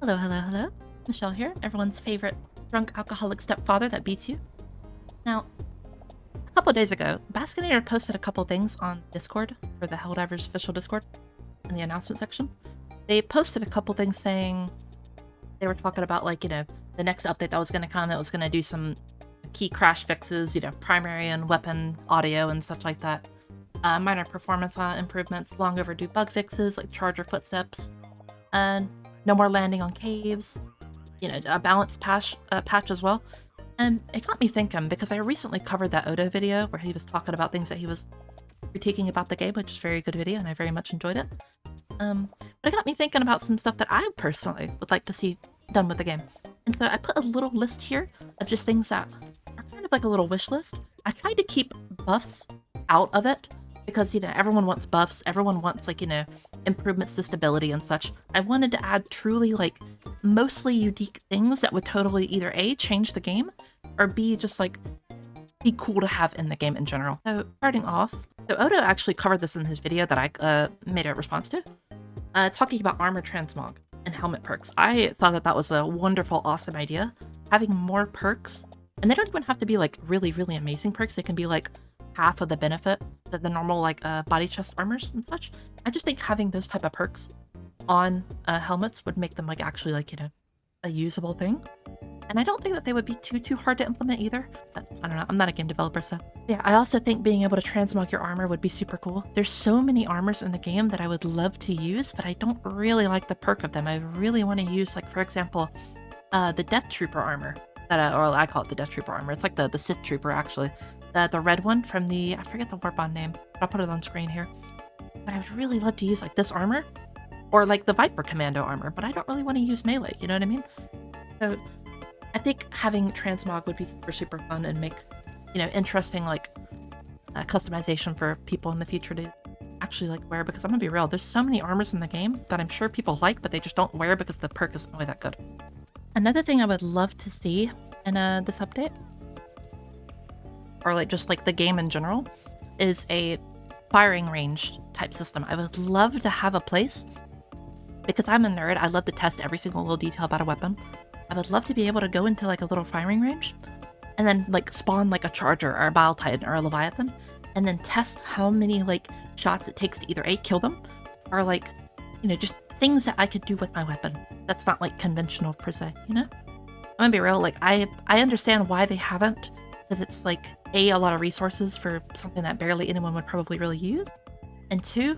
Hello, hello, hello. Michelle here, everyone's favorite drunk alcoholic stepfather that beats you. Now, a couple days ago, Baskinator posted a couple things on Discord, for the Helldivers official Discord, in the announcement section. They posted a couple things saying they were talking about, like, you know, the next update that was going to come, that was going to do some key crash fixes, you know, primary and weapon audio and such like that. Minor performance improvements, long overdue bug fixes, like charger footsteps, and no more landing on caves, you know, a balance patch as well. And it got me thinking, because I recently covered that Odo video where he was talking about things that he was critiquing about the game, which is a very good video, and I very much enjoyed it. But it got me thinking about some stuff that I personally would like to see done with the game. And so I put a little list here of just things that are kind of like a little wish list. I tried to keep buffs out of it, because, you know, everyone wants buffs, everyone wants, like, you know, improvements to stability and such. I wanted to add truly, like, mostly unique things that would totally either A, change the game, or B, just, like, be cool to have in the game in general. So, starting off, so Odo actually covered this in his video that I made a response to, talking about armor transmog and helmet perks. I thought that that was a wonderful, awesome idea. Having more perks, and they don't even have to be, like, really, really amazing perks. They can be, like, half of the benefit that the normal, like, body chest armors and such. I just think having those type of perks on helmets would make them, like, actually, like, you know, a usable thing. And I don't think that they would be too hard to implement either. But I don't know, I'm not a game developer, so yeah. I also think being able to transmog your armor would be super cool. There's so many armors in the game that I would love to use, but I don't really like the perk of them. I really want to use, like, for example, the Death Trooper armor, that or I call it the Death Trooper armor. It's like the Sith Trooper, actually. The red one from the, I forget the Warbond name, but I'll put it on screen here. But I would really love to use, like, this armor, or like the Viper Commando armor, but I don't really want to use melee, you know what I mean? So I think having transmog would be super fun and make, you know, interesting, like, customization for people in the future to actually, like, wear, because I'm gonna be real, there's so many armors in the game that I'm sure people like, but they just don't wear because the perk isn't really that good. Another thing I would love to see in this update, or, like, just, like, the game in general, is a firing range type system. I would love to have a place, because I'm a nerd, I love to test every single little detail about a weapon. I would love to be able to go into, like, a little firing range, and then, like, spawn, like, a charger, or a Bile Titan, or a Leviathan, and then test how many, like, shots it takes to either A, kill them, or, like, you know, just things that I could do with my weapon that's not, like, conventional per se, you know? I'm gonna be real, like, I understand why they haven't, because it's, like, A, a lot of resources for something that barely anyone would probably really use, and two,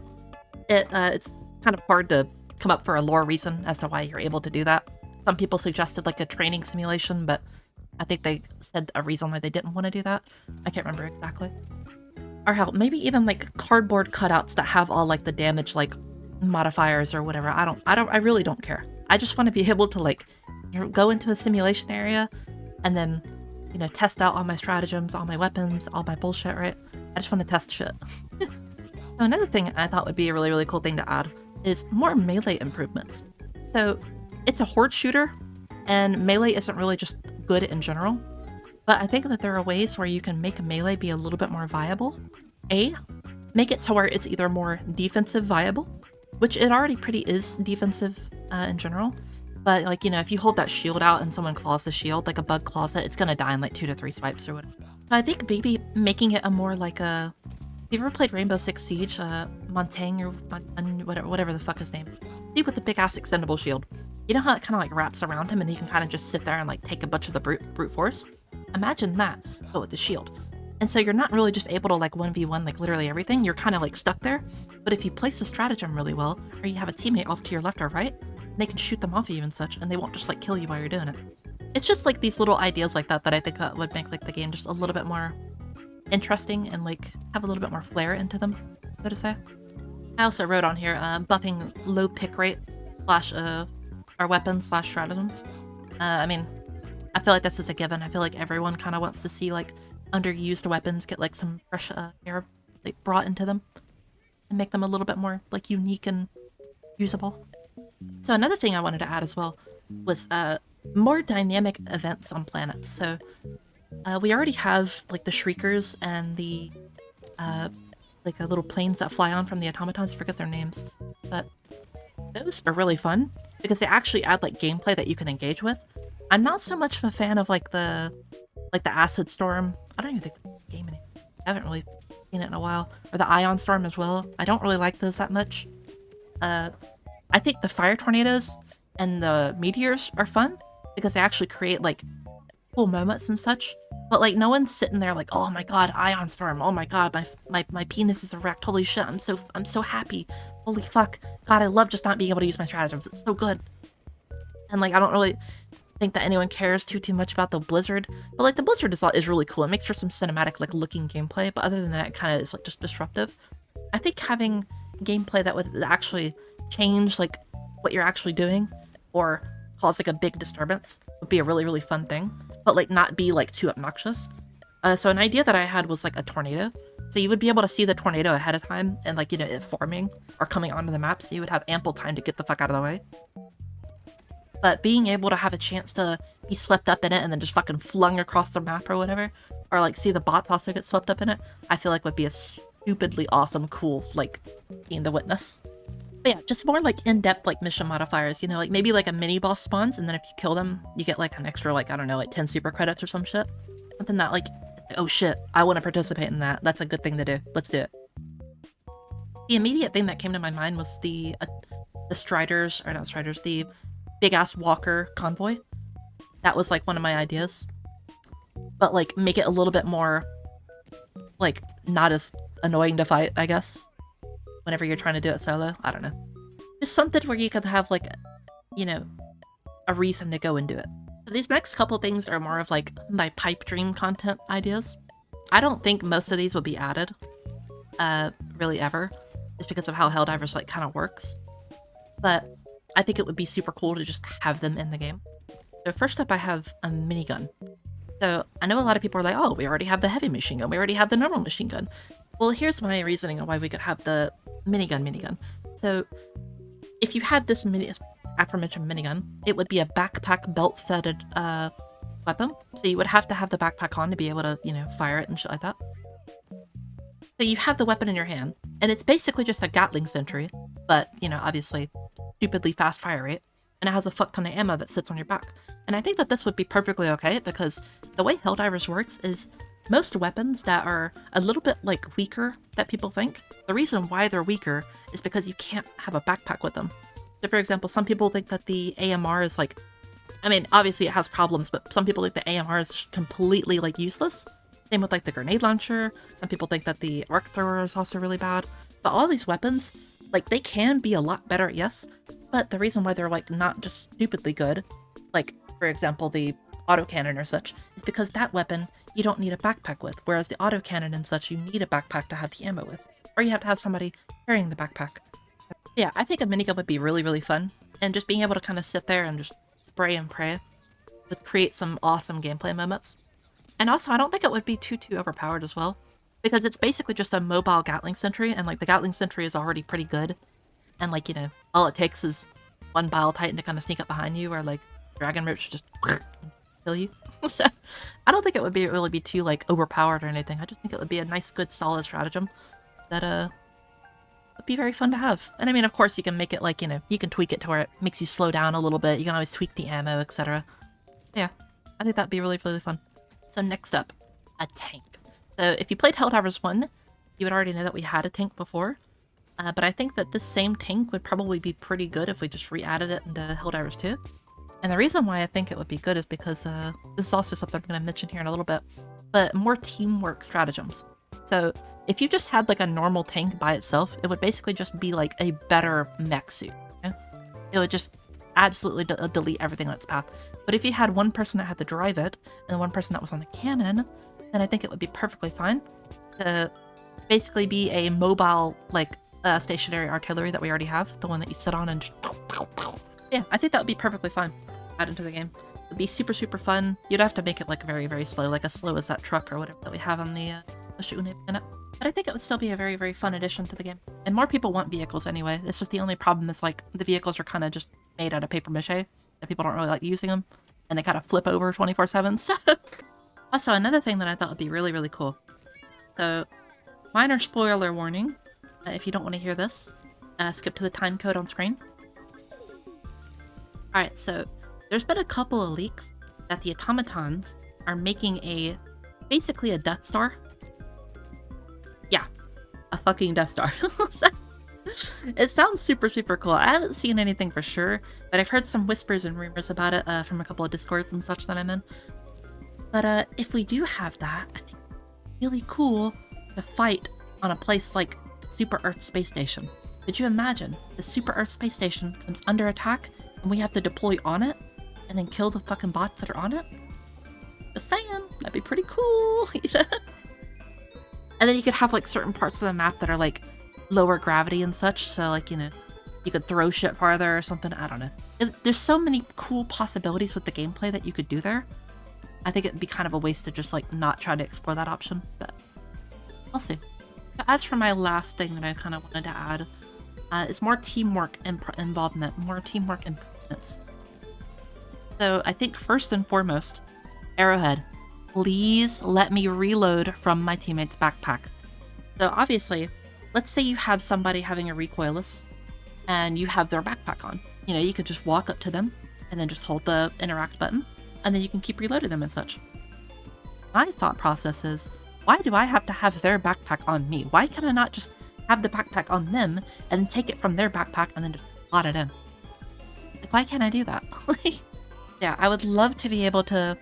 it's kind of hard to come up for a lore reason as to why you're able to do that. Some people suggested, like, a training simulation, but I think they said a reason why they didn't want to do that. I can't remember exactly. Or hell, maybe even, like, cardboard cutouts that have all, like, the damage, like, modifiers or whatever. I really don't care. I just want to be able to, like, go into a simulation area and then, you know, test out all my stratagems, all my weapons, all my bullshit, right? I just want to test shit. So another thing I thought would be a really cool thing to add is more melee improvements. So it's a horde shooter, and melee isn't really just good in general, but I think that there are ways where you can make melee be a little bit more viable. A, make it to where it's either more defensive viable, which it already pretty is defensive in general, but, like, you know, if you hold that shield out and someone claws the shield, like a bug claws it, it's gonna die in, like, 2 to 3 swipes or whatever. So I think maybe making it a more, like, a... Have you ever played Rainbow Six Siege? Montaigne, or whatever the fuck his name. Dude with the big-ass extendable shield. You know how it kind of, like, wraps around him and he can kind of just sit there and, like, take a bunch of the brute force? Imagine that, but with the shield. And so you're not really just able to, like, 1v1, like, literally everything. You're kind of, like, stuck there. But if you place a stratagem really well, or you have a teammate off to your left or right, they can shoot them off of you and such, and they won't just, like, kill you while you're doing it. It's just, like, these little ideas like that I think that would make, like, the game just a little bit more interesting and, like, have a little bit more flair into them, so to say. I also wrote on here, buffing low pick rate slash, our weapons slash stratagems. I mean, I feel like this is a given. I feel like everyone kind of wants to see, like, underused weapons get, like, some fresh air, like, brought into them and make them a little bit more, like, unique and usable. So another thing I wanted to add as well was more dynamic events on planets. So we already have, like, the Shriekers and the like little planes that fly on from the automatons. I forget their names, but those are really fun. because they actually add like gameplay that you can engage with. I'm not so much of a fan of like the acid storm. I don't even think the game anymore. I haven't really seen it in a while. Or the ion storm as well. I don't really like those that much. I think the fire tornadoes and the meteors are fun because they actually create like cool moments and such. But like no one's sitting there like, oh my god, ion storm. Oh my god, my penis is erect. Holy shit, I'm so happy. Holy fuck. God, I love just not being able to use my stratagems. It's so good. And like I don't really think that anyone cares too much about the blizzard. But like the blizzard is really cool. It makes for some cinematic like looking gameplay, but other than that, it kind of is like just disruptive. I think having gameplay that would actually change like what you're actually doing or cause like a big disturbance would be a really fun thing, but like not be like too obnoxious. So an idea that I had was like a tornado. So you would be able to see the tornado ahead of time and like, you know, it forming or coming onto the map, so you would have ample time to get the fuck out of the way. But being able to have a chance to be swept up in it and then just fucking flung across the map or whatever, or like see the bots also get swept up in it, I feel like would be a stupidly awesome, cool, like, thing to witness. But yeah, just more like in-depth like mission modifiers, you know, like maybe like a mini boss spawns and then if you kill them, you get like an extra like, I don't know, like 10 super credits or some shit. Something that like, oh shit, I want to participate in that. That's a good thing to do. Let's do it. The immediate thing that came to my mind was the Striders, or not Striders, the big-ass walker convoy. That was like one of my ideas. But like make it a little bit more like not as annoying to fight, I guess. Whenever you're trying to do it solo. I don't know. Just something where you could have like, you know, a reason to go and do it. So these next couple things are more of like my pipe dream content ideas. I don't think most of these will be added, really ever, just because of how Helldivers like kind of works. But I think it would be super cool to just have them in the game. So first up I have a minigun. So I know a lot of people are like, oh, we already have the heavy machine gun. We already have the normal machine gun. Well, here's my reasoning on why we could have the minigun. So if you had this aforementioned minigun, it would be a backpack belt-fetted weapon. So you would have to have the backpack on to be able to, you know, fire it and shit like that. So you have the weapon in your hand, and it's basically just a Gatling sentry, but, you know, obviously stupidly fast fire rate, and it has a fuck ton of ammo that sits on your back. And I think that this would be perfectly okay, because the way Helldivers works is most weapons that are a little bit like weaker that people think, the reason why they're weaker is because you can't have a backpack with them. So for example, some people think that the AMR is like, I mean, obviously it has problems, but some people think the AMR is completely like useless. Same with like the grenade launcher. Some people think that the arc thrower is also really bad. But all these weapons, like they can be a lot better, yes, but the reason why they're like not just stupidly good, like for example the autocannon or such, is because that weapon you don't need a backpack with, whereas the autocannon and such you need a backpack to have the ammo with, or you have to have somebody carrying the backpack. Yeah, I think a minigun would be really fun, and just being able to kind of sit there and just spray and pray would create some awesome gameplay moments. And also, I don't think it would be too overpowered as well, because it's basically just a mobile Gatling sentry, and like the Gatling sentry is already pretty good, and like, you know, all it takes is one Bile Titan to kind of sneak up behind you, or like Dragon Roach should just kill you. So I don't think it would really be too like overpowered or anything. I just think it would be a nice, good, solid stratagem that would be very fun to have. And I mean, of course, you can make it like, you know, you can tweak it to where it makes you slow down a little bit. You can always tweak the ammo, etc. Yeah, I think that'd be really fun. So next up, a tank. So if you played Helldivers 1, you would already know that we had a tank before. But I think that this same tank would probably be pretty good if we just re-added it into Helldivers 2. And the reason why I think it would be good is because this is also something I'm going to mention here in a little bit, but more teamwork stratagems. So if you just had like a normal tank by itself, it would basically just be like a better mech suit. You know? It would just absolutely delete everything on its path. But if you had one person that had to drive it and one person that was on the cannon, then I think it would be perfectly fine to basically be a mobile, like, stationary artillery that we already have, the one that you sit on and just... Yeah, I think that would be perfectly fine. Add into the game. It would be super fun. You'd have to make it like very slow, like as slow as that truck or whatever that we have on the Shune planet. But I think it would still be a very fun addition to the game. And more people want vehicles anyway. It's just the only problem is like the vehicles are kind of just made out of paper mache, so people don't really like using them, and they kind of flip over 24/7. So also another thing that I thought would be really cool. So minor spoiler warning. If you don't want to hear this, skip to the time code on screen. Alright, so there's been a couple of leaks that the automatons are making basically a Death Star. Yeah, a fucking Death Star. It sounds super, super cool. I haven't seen anything for sure, but I've heard some whispers and rumors about it from a couple of Discords and such that I'm in. But if we do have that, I think it's really cool to fight on a place like Super Earth Space Station. Could you imagine the Super Earth Space Station comes under attack and we have to deploy on it and then kill the fucking bots that are on it? Just saying, that'd be pretty cool. And then you could have like certain parts of the map that are like lower gravity and such, so like, you know, you could throw shit farther or something. I don't know. There's so many cool possibilities with the gameplay that you could do there. I think it'd be kind of a waste to just like not try to explore that option, but I'll see. As for my last thing that I kind of wanted to add, is more teamwork involvement, more teamwork improvements. So I think first and foremost, Arrowhead, please let me reload from my teammate's backpack. So obviously, let's say you have somebody having a recoilless and you have their backpack on. You know, you could just walk up to them and then just hold the interact button and then you can keep reloading them and such. My thought process is, why do I have to have their backpack on me? Why can I not just have the backpack on them and then take it from their backpack and then just slot it in? Like, why can't I do that? Yeah, I would love to be able to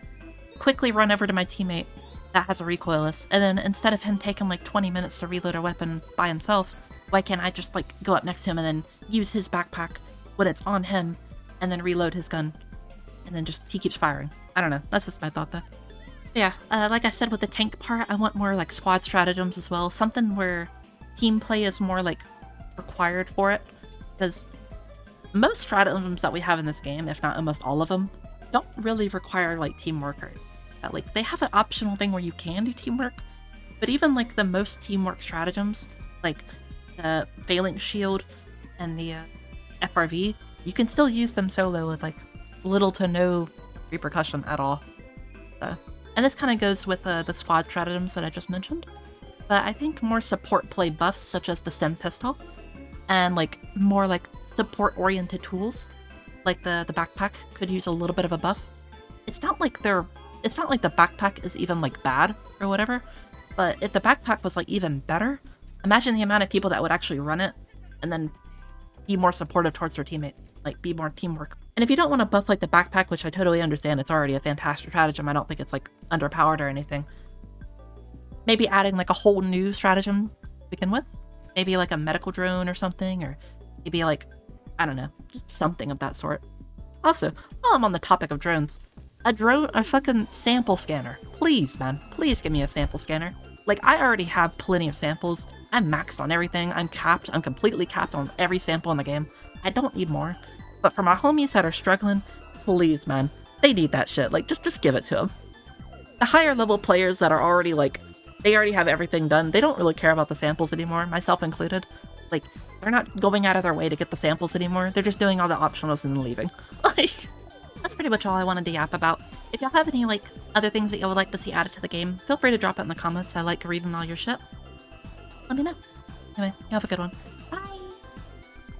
quickly run over to my teammate that has a recoilless, and then instead of him taking like 20 minutes to reload a weapon by himself, why can't I just like go up next to him and then use his backpack when it's on him and then reload his gun and then just he keeps firing? I don't know, that's just my thought though. Yeah, like I said with the tank part, I want more like squad stratagems as well, something where team play is more like required for it, because most stratagems that we have in this game, if not almost all of them, don't really require like teamwork or like they have an optional thing where you can do teamwork, but even like the most teamwork stratagems, like the Phalanx Shield and the FRV, you can still use them solo with like little to no repercussion at all. So, and this kind of goes with the squad stratagems that I just mentioned, but I think more support play buffs such as the Stem Pistol and like more like support oriented tools like the backpack could use a little bit of a buff. It's not like the backpack is even like bad or whatever, but if the backpack was like even better, imagine the amount of people that would actually run it and then be more supportive towards their teammate, like be more teamwork. And if you don't want to buff like the backpack, which I totally understand, it's already a fantastic stratagem, I don't think it's like underpowered or anything, maybe adding like a whole new stratagem to begin with, maybe like a medical drone or something, or maybe like, I don't know, just something of that sort. Also, while I'm on the topic of drones, a fucking sample scanner. Please, man, please give me a sample scanner. Like, I already have plenty of samples. I'm maxed on everything. I'm capped. I'm completely capped on every sample in the game. I don't need more. But for my homies that are struggling, please, man, they need that shit. Like, just give it to them. The higher level players that are already, like, they already have everything done, they don't really care about the samples anymore, myself included. Like, they're not going out of their way to get the samples anymore. They're just doing all the optionals and then leaving. Like, that's pretty much all I wanted to yap about. If y'all have any, like, other things that you would like to see added to the game, feel free to drop it in the comments. I like reading all your shit. Let me know. Anyway, you have a good one.